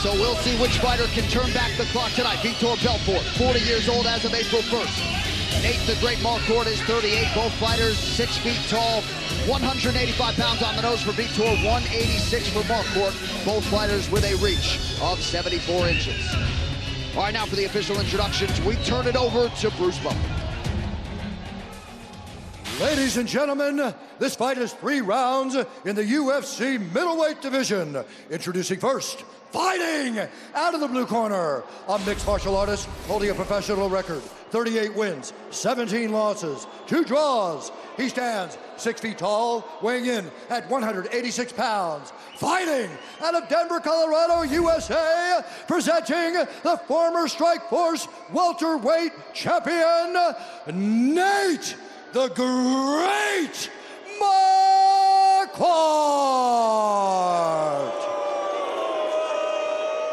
So we'll see which fighter can turn back the clock tonight. Vitor Belfort, 40 years old as of April 1st. Nate the Great Marquardt is 38. Both fighters 6 feet tall, 185 pounds on the nose for Vitor, 186 for Marquardt. Both fighters with a reach of 74 inches. All right, now for the official introductions, we turn it over to Bruce Buffer. Ladies and gentlemen, this fight is 3 rounds in the UFC middleweight division. Introducing first, fighting out of the blue corner, a mixed martial artist holding a professional record, 38 wins, 17 losses, 2 draws. He stands 6 feet tall, weighing in at 186 pounds. Fighting out of Denver, Colorado, USA, presenting the former Strikeforce welterweight champion, Nate the Great Marquardt.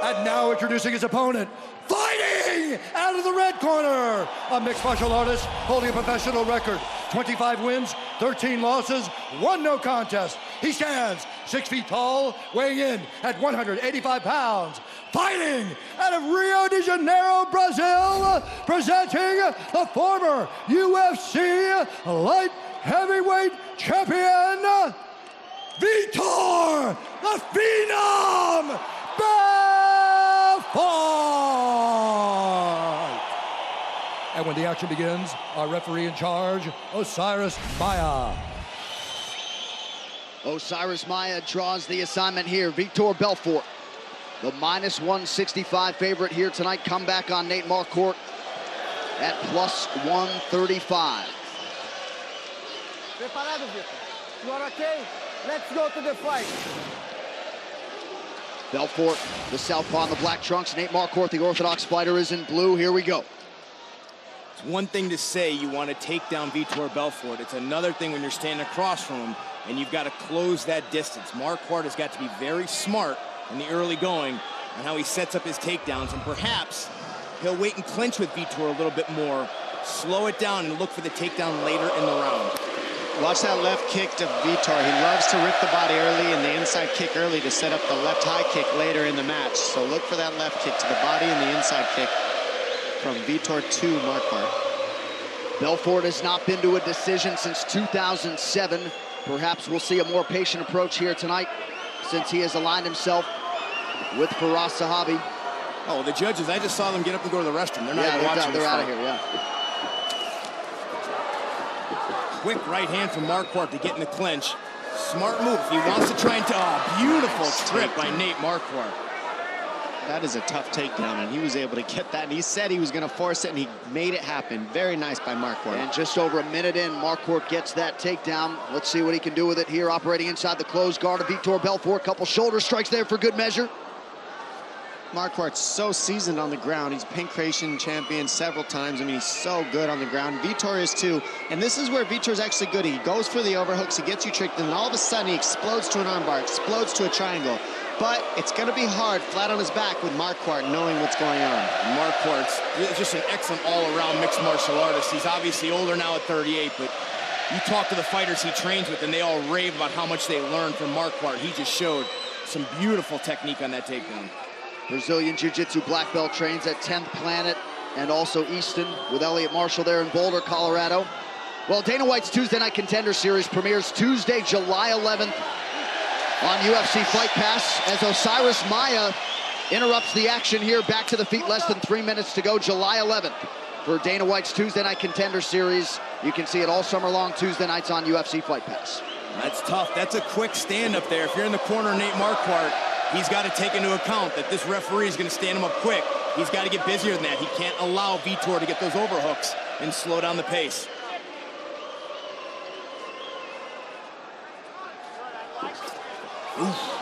And now introducing his opponent, fighting out of the red corner, a mixed martial artist holding a professional record, 25 wins, 13 losses, 1 no contest. He stands 6 feet tall, weighing in at 185 pounds. Fighting out of Rio de Janeiro, Brazil, presenting the former UFC light heavyweight champion, Vitor the Phenom Belfort. And when the action begins, our referee in charge, Osiris Maya. Osiris Maya draws the assignment here. Vitor Belfort, the -165 favorite here tonight. Comeback on Nate Marquardt at +135. Preparado, Vitor? You are okay? Let's go to the fight. Belfort, the southpaw in the black trunks. Nate Marquardt, the orthodox fighter, is in blue. Here we go. It's one thing to say you want to take down Vitor Belfort. It's another thing when you're standing across from him and you've got to close that distance. Marquardt has got to be very smart in the early going on how he sets up his takedowns, and perhaps he'll wait and clinch with Vitor a little bit more, slow it down, and look for the takedown later in the round. Watch that left kick to Vitor. He loves to rip the body early and the inside kick early to set up the left high kick later in the match. So look for that left kick to the body and the inside kick from Vitor to Marquardt. Belfort has not been to a decision since 2007. Perhaps we'll see a more patient approach here tonight, since he has aligned himself with Firas Zahabi. Oh, the judges, I just saw them get up and go to the restroom. They're not even watching this they're out fight. of here, yeah. Quick right hand from Marquardt to get in the clinch. Smart move. He wants to try and... Oh, beautiful trip by Nate Marquardt. That is a tough takedown, and he was able to get that. And he said he was going to force it, and he made it happen. Very nice by Marquardt. And just over a minute in, Marquardt gets that takedown. Let's see what he can do with it here, operating inside the closed guard of Vitor Belfort. Couple shoulder strikes there for good measure. Marquardt's so seasoned on the ground. He's Pancration champion several times. I mean, he's so good on the ground. Vitor is too. And this is where Vitor's actually good. He goes for the overhooks, he gets you tricked, and then all of a sudden he explodes to an armbar, explodes to a triangle. But it's going to be hard flat on his back with Marquardt knowing what's going on. Marquardt's just an excellent all-around mixed martial artist. He's obviously older now at 38, but you talk to the fighters he trains with, and they all rave about how much they learned from Marquardt. He just showed some beautiful technique on that takedown. Brazilian Jiu-Jitsu black belt, trains at 10th Planet and also Easton with Elliot Marshall there in Boulder, Colorado. Well, Dana White's Tuesday Night Contender Series premieres Tuesday, July 11th on UFC Fight Pass as Osiris Maya interrupts the action here. Back to the feet, less than 3 minutes to go. July 11th for Dana White's Tuesday Night Contender Series. You can see it all summer long, Tuesday nights on UFC Fight Pass. That's tough. That's a quick stand up there. If you're in the corner, Nate Marquardt, he's got to take into account that this referee is going to stand him up quick. He's got to get busier than that. He can't allow Vitor to get those overhooks and slow down the pace. Oof.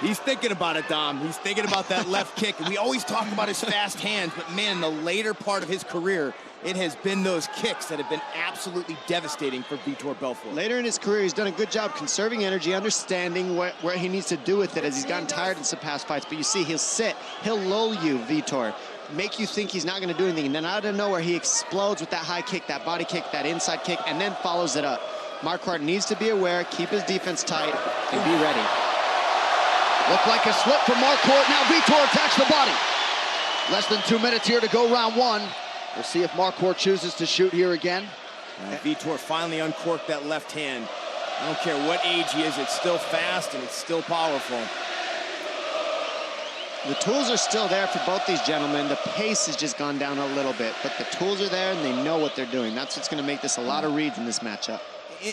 He's thinking about it, Dom. He's thinking about that left kick. And we always talk about his fast hands, but man, the later part of his career, it has been those kicks that have been absolutely devastating for Vitor Belfort. Later in his career, he's done a good job conserving energy, understanding where he needs to do with it as he's gotten tired in some past fights. But you see, he'll sit, he'll lull you, Vitor, make you think he's not going to do anything. And then out of nowhere, he explodes with that high kick, that body kick, that inside kick, and then follows it up. Marquardt needs to be aware, keep his defense tight, and be ready. Looked like a slip from Marquardt. Now Vitor attacks the body. Less than 2 minutes here to go round one. We'll see if Marquardt chooses to shoot here again. Vitor finally uncorked that left hand. I don't care what age he is, it's still fast and it's still powerful. The tools are still there for both these gentlemen. The pace has just gone down a little bit, but the tools are there and they know what they're doing. That's what's going to make this a lot of reads in this matchup.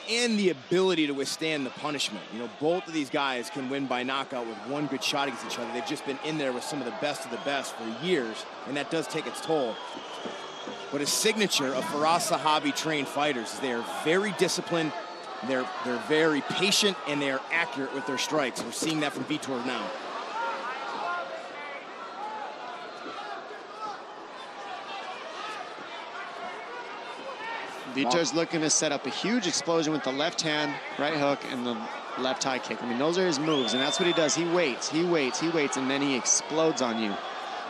And the ability to withstand the punishment. You know, both of these guys can win by knockout with one good shot against each other. They've just been in there with some of the best for years, and that does take its toll. But a signature of Firas Zahabi trained fighters is they are very disciplined, they're very patient, and they are accurate with their strikes. We're seeing that from Vitor now. Vitor's looking to set up a huge explosion with the left hand, right hook, and the left high kick. I mean, those are his moves, and that's what he does. He waits, and then he explodes on you.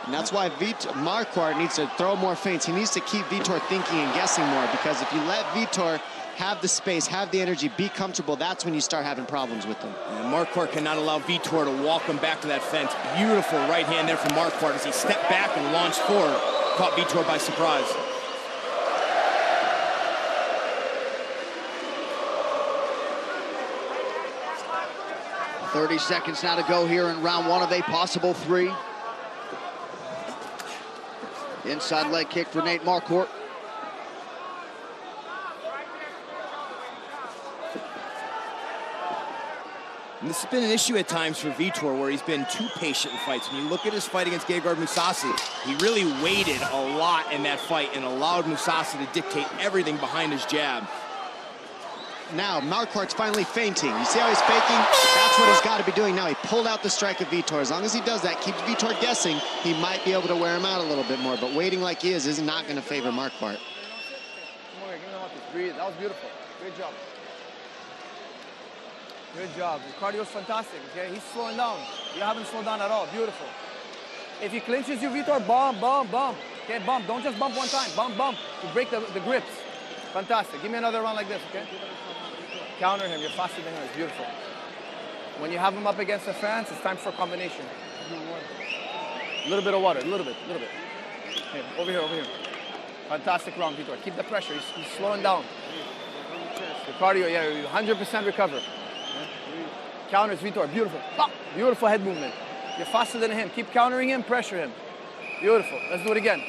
And that's why Marquardt needs to throw more feints. He needs to keep Vitor thinking and guessing more, because if you let Vitor have the space, have the energy, be comfortable, that's when you start having problems with him. And Marquardt cannot allow Vitor to walk him back to that fence. Beautiful right hand there from Marquardt as he stepped back and launched forward. Caught Vitor by surprise. 30 seconds now to go here in round one of a possible three. Inside leg kick for Nate Marquardt. And this has been an issue at times for Vitor, where he's been too patient in fights. When you look at his fight against Gegard Mousasi, he really waited a lot in that fight and allowed Mousasi to dictate everything behind his jab. Now, Marquardt's finally feinting. You see how he's faking? That's what he's got to be doing now. He pulled out the strike of Vitor. As long as he does that, keeps Vitor guessing, he might be able to wear him out a little bit more. But waiting like he is not going to favor Marquardt. Come over here, give me one, breathe. That was beautiful. Great job. Good job. The cardio is fantastic, okay? He's slowing down. You haven't slowed down at all. Beautiful. If he clinches you, Vitor, bump, bump, bump. Okay, bump. Don't just bump one time. Bump, bump. To break the grips. Fantastic. Give me another round like this, okay? Counter him. You're faster than him. It's beautiful. When you have him up against the fence, it's time for a combination. A little bit of water. A little bit. Here, over here. Fantastic round, Vitor. Keep the pressure. He's slowing down. The cardio, yeah, 100% recover. Counters Vitor. Beautiful. Pop. Beautiful head movement. You're faster than him. Keep countering him. Pressure him. Beautiful. Let's do it again.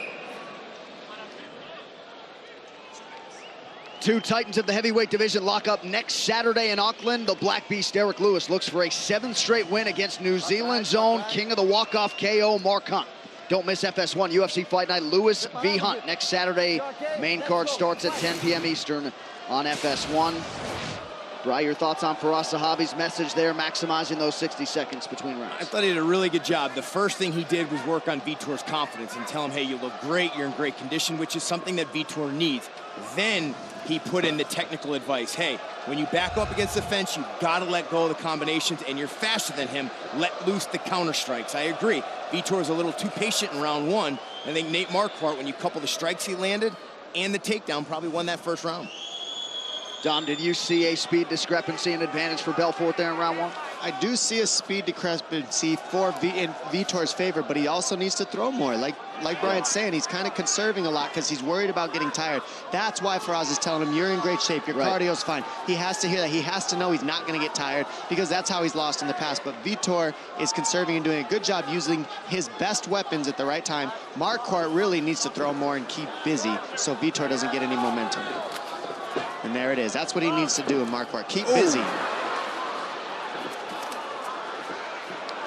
Two titans of the heavyweight division lock up next Saturday in Auckland. The Black Beast Derek Lewis looks for a 7th straight win against New Zealand's own king of the walk-off KO, Mark Hunt. Don't miss FS1 UFC Fight Night, Lewis v. Hunt next Saturday. Main card starts at 10 p.m. Eastern on FS1. Bri, your thoughts on Firas Zahabi's message there, maximizing those 60 seconds between rounds? I thought he did a really good job. The first thing he did was work on Vitor's confidence and tell him, hey, you look great, you're in great condition, which is something that Vitor needs. Then he put in the technical advice. Hey, when you back up against the fence, you've got to let go of the combinations, and you're faster than him. Let loose the counter strikes. I agree. Vitor is a little too patient in round one. I think Nate Marquardt, when you couple the strikes he landed and the takedown, probably won that first round. Dom, did you see a speed discrepancy and advantage for Belfort there in round one? I do see a speed discrepancy in Vitor's favor, but he also needs to throw more. Like Brian's saying, he's kind of conserving a lot because he's worried about getting tired. That's why Firas is telling him, you're in great shape, your cardio's fine. He has to hear that. He has to know he's not going to get tired, because that's how he's lost in the past. But Vitor is conserving and doing a good job using his best weapons at the right time. Marquardt really needs to throw more and keep busy so Vitor doesn't get any momentum. And there it is. That's what he needs to do in Marquardt. Keep busy.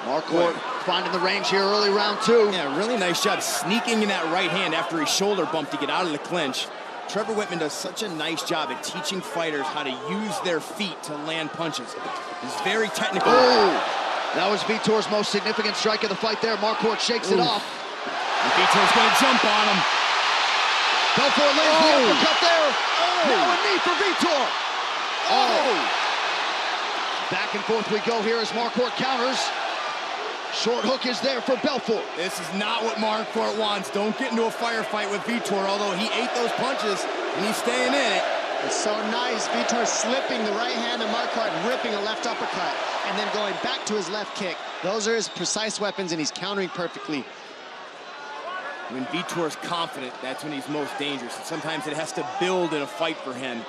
Marquardt finding the range here early round two. Yeah, really nice job sneaking in that right hand after he shoulder bumped to get out of the clinch. Trevor Whitman does such a nice job at teaching fighters how to use their feet to land punches. He's very technical. Oh, that was Vitor's most significant strike of the fight there. Marquardt shakes it off. And Vitor's going to jump on him. Belfort lands the uppercut there. Now a knee for Vitor. Back and forth we go here as Marquardt counters. Short hook is there for Belfort. This is not what Marquardt wants. Don't get into a firefight with Vitor, although he ate those punches and he's staying in it. It's so nice. Vitor slipping the right hand of Marquardt, ripping a left uppercut, and then going back to his left kick. Those are his precise weapons, and he's countering perfectly. When Vitor's confident, that's when he's most dangerous. And sometimes it has to build in a fight for him.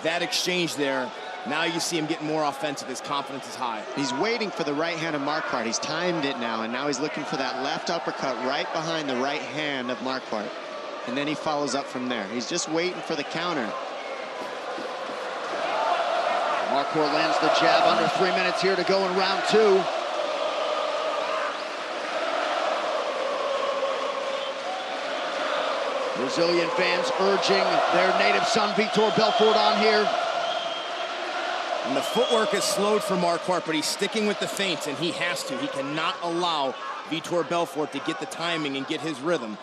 That exchange there, now you see him getting more offensive. His confidence is high. He's waiting for the right hand of Marquardt. He's timed it now, and now he's looking for that left uppercut right behind the right hand of Marquardt. And then he follows up from there. He's just waiting for the counter. Marquardt lands the jab. Under 3 minutes here to go in round 2. Brazilian fans urging their native son Vitor Belfort on here. And the footwork is slowed for Marquardt, but he's sticking with the feints, and he has to. He cannot allow Vitor Belfort to get the timing and get his rhythm.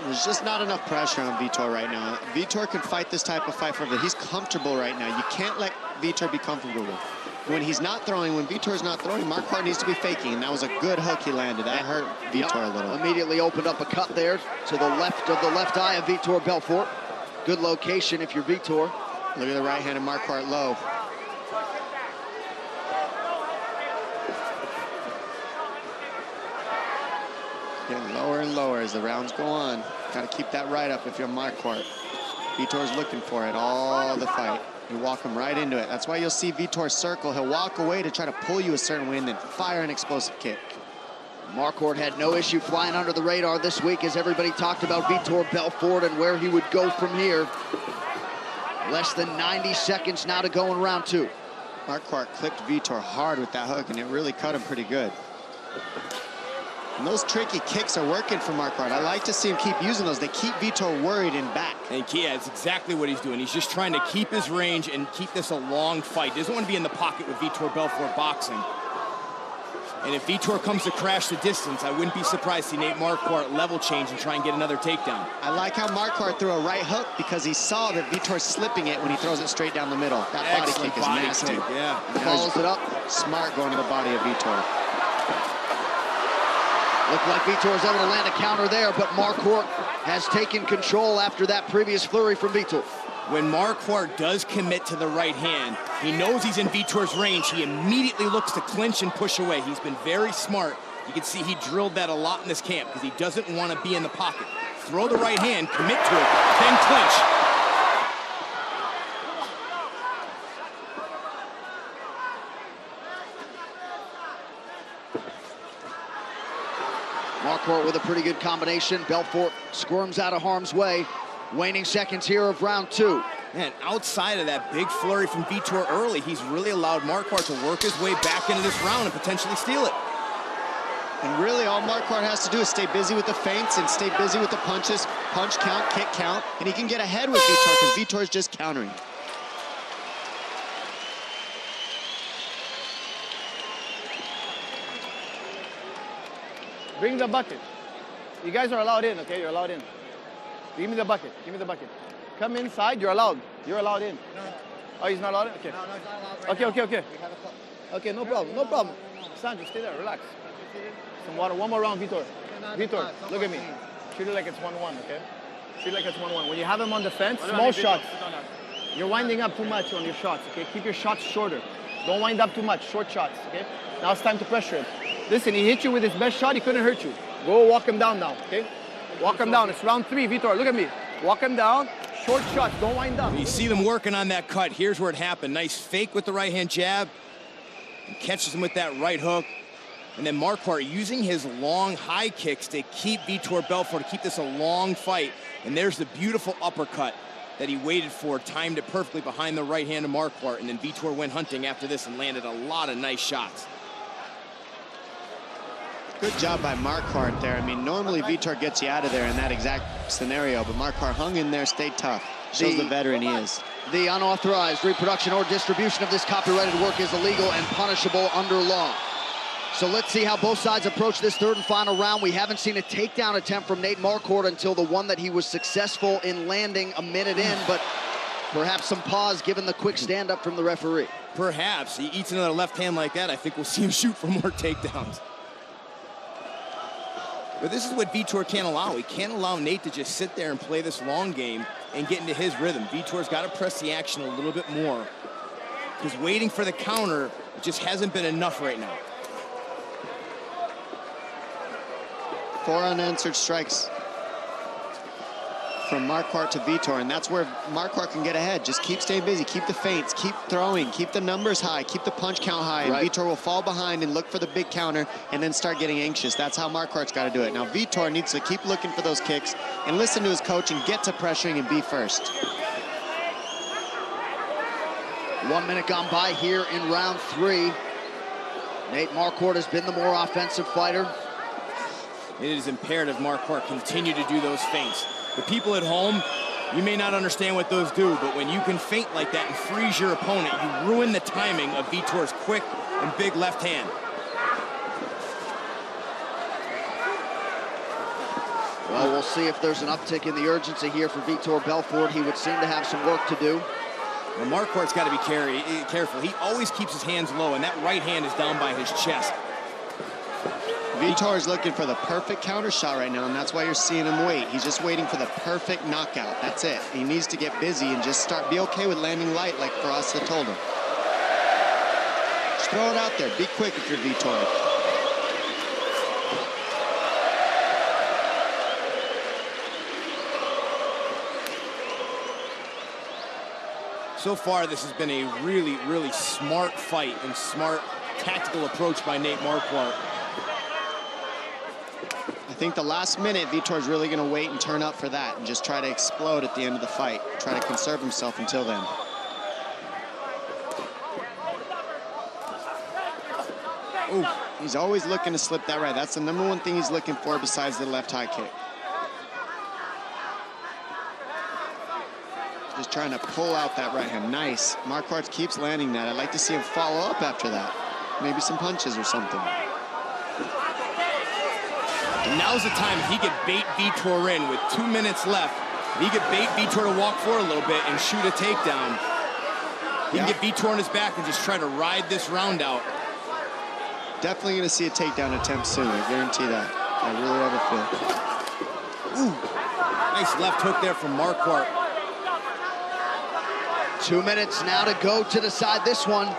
There's just not enough pressure on Vitor right now. Vitor can fight this type of fight forever. He's comfortable right now. You can't let Vitor be comfortable. When he's not throwing, when Vitor's not throwing, Marquardt needs to be faking, and that was a good hook he landed. That hurt Vitor a little. Immediately opened up a cut there to the left of the left eye of Vitor Belfort. Good location if you're Vitor. Look at the right hand of Marquardt low. Getting lower and lower as the rounds go on. Got to keep that right up if you're Marquardt. Vitor's looking for it all the fight. You walk him right into it. That's why you'll see Vitor circle. He'll walk away to try to pull you a certain way and then fire an explosive kick. Marquardt had no issue flying under the radar this week as everybody talked about Vitor Belfort and where he would go from here. Less than 90 seconds now to go in round 2. Marquardt clipped Vitor hard with that hook, and it really cut him pretty good. And those tricky kicks are working for Marquardt. I like to see him keep using those. They keep Vitor worried and back. And yeah, it's exactly what he's doing. He's just trying to keep his range and keep this a long fight. He doesn't want to be in the pocket with Vitor Belfort boxing. And if Vitor comes to crash the distance, I wouldn't be surprised to see Nate Marquardt level change and try and get another takedown. I like how Marquardt threw a right hook because he saw that Vitor's slipping it when he throws it straight down the middle. That body kick is nasty. Yeah. Follows it up. Smart going to the body of Vitor. Looked like Vitor was able to land a counter there, but Marquardt has taken control after that previous flurry from Vitor. When Marquardt does commit to the right hand, he knows he's in Vitor's range. He immediately looks to clinch and push away. He's been very smart. You can see he drilled that a lot in this camp because he doesn't want to be in the pocket. Throw the right hand, commit to it, then clinch. Marquardt with a pretty good combination. Belfort squirms out of harm's way. Waning seconds here of round 2. Man, outside of that big flurry from Vitor early, he's really allowed Marquardt to work his way back into this round and potentially steal it. And really all Marquardt has to do is stay busy with the feints and stay busy with the punches, punch count, kick count, and he can get ahead with Vitor because Vitor is just countering. Bring the bucket. You guys are allowed in, okay? You're allowed in. Give me the bucket. Give me the bucket. Come inside. You're allowed. You're allowed in. No. Oh, he's not allowed in? Okay. No, he's not allowed right now. Okay. Okay, no problem. No problem. Sandro, stay there. Relax. Some water. One more round, Vitor. Vitor, look at me. Treat it like it's 1-1, okay? Treat it like it's 1-1. When you have him on the fence, small shots. You're winding up too much on your shots, okay? Keep your shots shorter. Don't wind up too much. Short shots, okay? Now it's time to pressure him. Listen, he hit you with his best shot. He couldn't hurt you. Go walk him down now, okay? Walk him down. It's round 3, Vitor. Look at me. Walk him down. Short shots. Don't wind up. You see them working on that cut. Here's where it happened. Nice fake with the right hand jab. He catches him with that right hook. And then Marquardt using his long high kicks to keep Vitor Belfort, to keep this a long fight. And there's the beautiful uppercut that he waited for, timed it perfectly behind the right hand of Marquardt. And then Vitor went hunting after this and landed a lot of nice shots. Good job by Marquardt there. I mean, normally Vitor gets you out of there in that exact scenario, but Marquardt hung in there, stayed tough. Shows the veteran he is. The unauthorized reproduction or distribution of this copyrighted work is illegal and punishable under law. So let's see how both sides approach this third and final round. We haven't seen a takedown attempt from Nate Marquardt until the one that he was successful in landing a minute in, but perhaps some pause given the quick stand-up from the referee. Perhaps. He eats another left hand like that, I think we'll see him shoot for more takedowns. But this is what Vitor can't allow. He can't allow Nate to just sit there and play this long game. and get into his rhythm. Vitor's got to press the action a little bit more, because waiting for the counter just hasn't been enough right now. 4 unanswered strikes from Marquardt to Vitor, and that's where Marquardt can get ahead. Just keep staying busy, keep the feints, keep throwing, keep the numbers high, keep the punch count high, and right. Vitor will fall behind and look for the big counter and then start getting anxious. That's how Marquardt's got to do it. Now Vitor needs to keep looking for those kicks and listen to his coach and get to pressuring and be first. 1 minute gone by here in round 3. Nate Marquardt has been the more offensive fighter. It is imperative Marquardt continue to do those feints. The people at home, you may not understand what those do, but when you can feint like that and freeze your opponent, you ruin the timing of Vitor's quick and big left hand. Well, we'll see if there's an uptick in the urgency here for Vitor Belfort. He would seem to have some work to do. Well, Marquardt's got to be careful. He always keeps his hands low, and that right hand is down by his chest. Vitor is looking for the perfect counter shot right now, and that's why you're seeing him wait. He's just waiting for the perfect knockout. That's it. He needs to get busy and just be okay with landing light like Barasa told him. Just throw it out there. Be quick if you're Vitor. So far, this has been a really, really smart fight and smart tactical approach by Nate Marquardt. I think the last minute, Vitor's really going to wait and turn up for that and just try to explode at the end of the fight. Try to conserve himself until then. Ooh, he's always looking to slip that right. That's the #1 thing he's looking for besides the left high kick. Just trying to pull out that right hand. Nice. Marquardt keeps landing that. I'd like to see him follow up after that. Maybe some punches or something. And now's the time, if he could bait Vitor in with 2 minutes left, if he could bait Vitor to walk forward a little bit and shoot a takedown, he can get Vitor on his back and just try to ride this round out. Definitely going to see a takedown attempt soon. I guarantee that. I really have a feel. Ooh, nice left hook there from Marquardt. 2 minutes now to go to decide this one.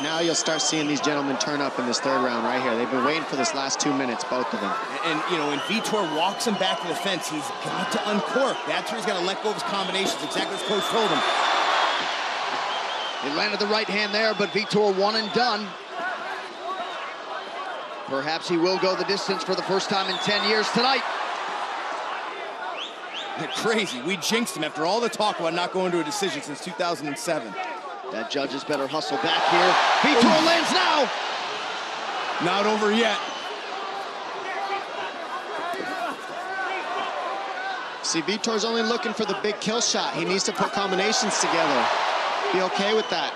Now you'll start seeing these gentlemen turn up in this 3rd round right here. They've been waiting for this last 2 minutes, both of them. And you know, when Vitor walks him back to the fence, he's got to uncork. That's where he's got to let go of his combinations, exactly as coach told him. He landed the right hand there, but Vitor one and done. Perhaps he will go the distance for the first time in 10 years tonight. They're crazy. We jinxed him after all the talk about not going to a decision since 2007. That judges better hustle back here. Vitor lands now. Not over yet. See, Vitor's only looking for the big kill shot. He needs to put combinations together. Be okay with that.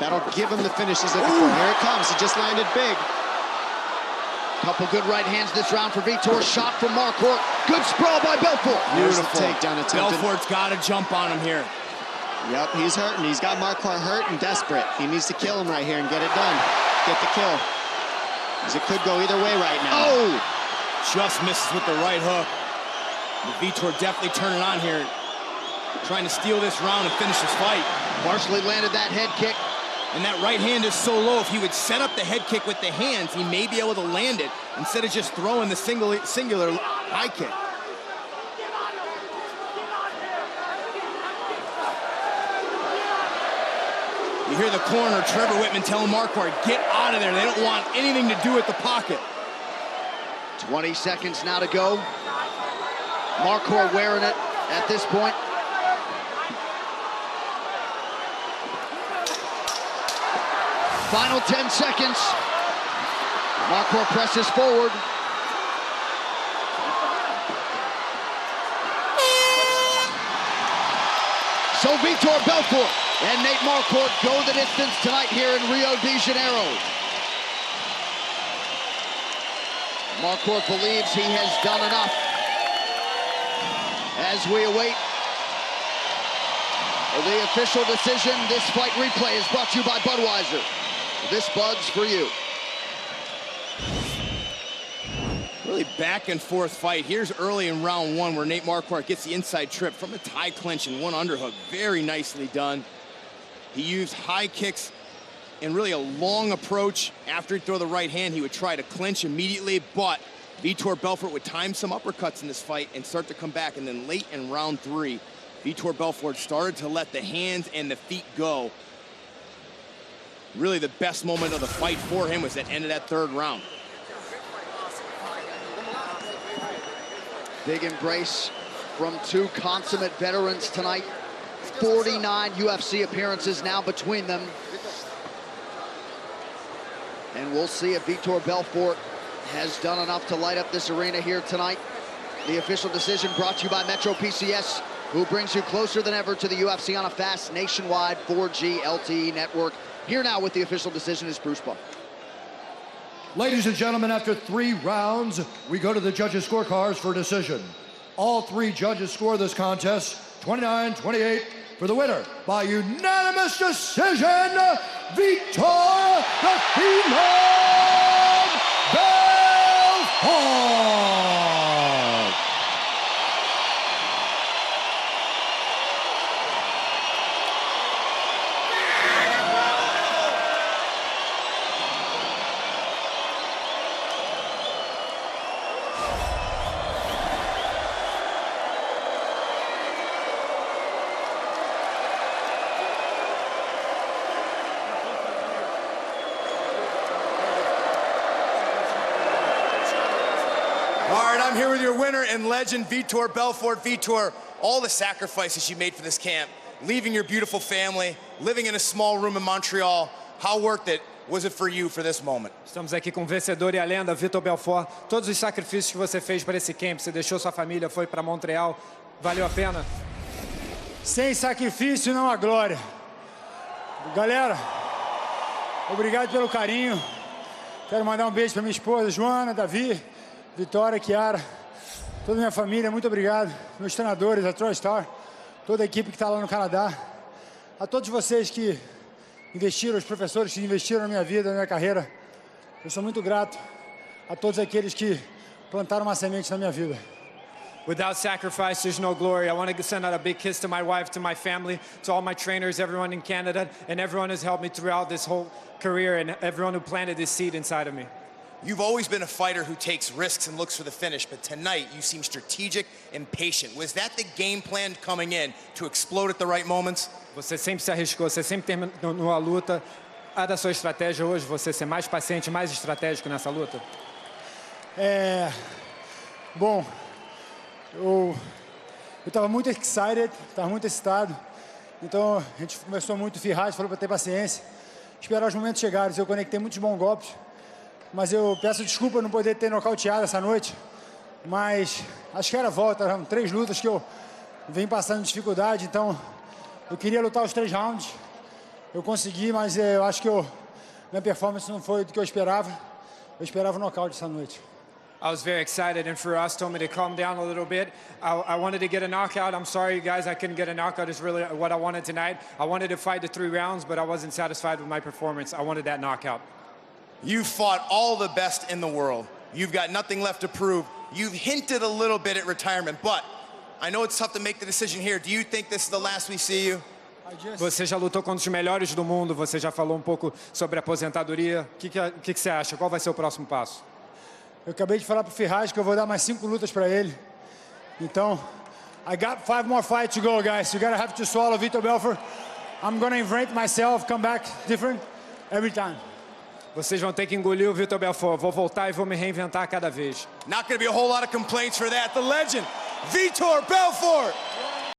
That'll give him the finish he's looking for. Here it comes. He just landed big. Couple good right hands this round for Vitor. Shot from Marquardt. Good sprawl by Belfort. Beautiful takedown attempt. Belfort's got to jump on him here. Yep, he's hurting. He's got Marquardt hurt and desperate. He needs to kill him right here and get it done. Get the kill. Because it could go either way right now. Oh! Just misses with the right hook. But Vitor definitely turning on here. Trying to steal this round and finish this fight. Partially landed that head kick. And that right hand is so low, if he would set up the head kick with the hands, he may be able to land it instead of just throwing the singular high kick. You hear the corner, Trevor Whitman telling Marquardt, get out of there. They don't want anything to do with the pocket. 20 seconds now to go. Marquardt wearing it at this point. Final 10 seconds. Marquardt presses forward. So Vitor Belfort and Nate Marquardt go the distance tonight here in Rio de Janeiro. Marquardt believes he has done enough. As we await the official decision, this fight replay is brought to you by Budweiser. This Bud's for you. Really back and forth fight. Here's early in round one where Nate Marquardt gets the inside trip from a tie clinch and one underhook. Very nicely done. He used high kicks and really a long approach. After he'd throw the right hand, he would try to clinch immediately, but Vitor Belfort would time some uppercuts in this fight and start to come back. And then late in round three, Vitor Belfort started to let the hands and the feet go. Really the best moment of the fight for him was at the end of that third round. Big embrace from two consummate veterans tonight. 49 UFC appearances now between them. And we'll see if Vitor Belfort has done enough to light up this arena here tonight. The official decision brought to you by Metro PCS, who brings you closer than ever to the UFC on a fast nationwide 4G LTE network. Here now with the official decision is Bruce Buck. Ladies and gentlemen, after 3 rounds, we go to the judges' scorecards for a decision. All 3 judges score this contest 29-28 for the winner by unanimous decision, Vitor the Phenom Belfort. All right, I'm here with your winner and legend, Vitor Belfort. Vitor, all the sacrifices you made for this camp, leaving your beautiful family, living in a small room in Montreal, how worth it was it for you for this moment? Estamos aqui com o vencedor e a lenda, Vitor Belfort. Todos os sacrifícios que você fez para esse camp, você deixou sua família, foi para Montreal, valeu a pena? Sem sacrifício não há glória. Galera, obrigado pelo carinho. Quero mandar um beijo para minha esposa, Joana, Davi, Vitória, Chiara, toda a minha família, muito obrigado. Meus treinadores, a Troy Star, toda a equipe que está lá no Canadá. A todos vocês que investiram, os professores que investiram na minha vida, na minha carreira. Eu sou muito grato a todos aqueles que plantaram uma semente na minha vida. Without sacrifice, there's no glory. I want to send out a big kiss to my wife, to my family, to all my trainers, everyone in Canada, and everyone who's helped me throughout this whole career, and everyone who planted this seed inside of me. You've always been a fighter who takes risks and looks for the finish, but tonight you seem strategic and patient. Was that the game plan coming in, to explode at the right moments? Você sempre se arriscou, você sempre terminou a luta. A da sua estratégia hoje, você ser mais paciente, mais estratégico nessa luta? Bom, eu estava muito excited, estava muito excitado. Então a gente começou muito firrado, falou para ter paciência, esperar os momentos chegarem. Eu conectei muitos bons golpes, mas eu peço desculpa por não poder ter nocauteado essa noite. Mas acho que era a volta, eram 3 lutas que eu venho passando dificuldade, então eu queria lutar os 3 rounds. Eu consegui, mas eu acho que minha performance não foi do que eu esperava. Eu esperava o nocaute essa noite. I was very excited, and Firas told me to calm down a little bit. I wanted to get a knockout. I'm sorry, guys, I couldn't get a knockout. It's really what I wanted tonight. I wanted to fight the 3 rounds, but I wasn't satisfied with my performance. I wanted that knockout. You fought all the best in the world. You've got nothing left to prove. You've hinted a little bit at retirement, but I know it's tough to make the decision here. Do you think this is the last we see you? Você já lutou contra os melhores do mundo, você já falou um pouco sobre a aposentadoria. O que você acha? Qual vai ser o próximo passo? Eu acabei de falar pro Ferraz que eu vou dar mais 5 lutas para ele. Então, I got 5 more fights to go, guys. You gotta have to swallow Vitor Belfort. I'm gonna invent myself, come back different every time. Vocês vão ter que engolir o Vitor Belfort. Vou voltar e vou me reinventar cada vez. Not gonna be a whole lot of complaints for that. The legend, Vitor Belfort.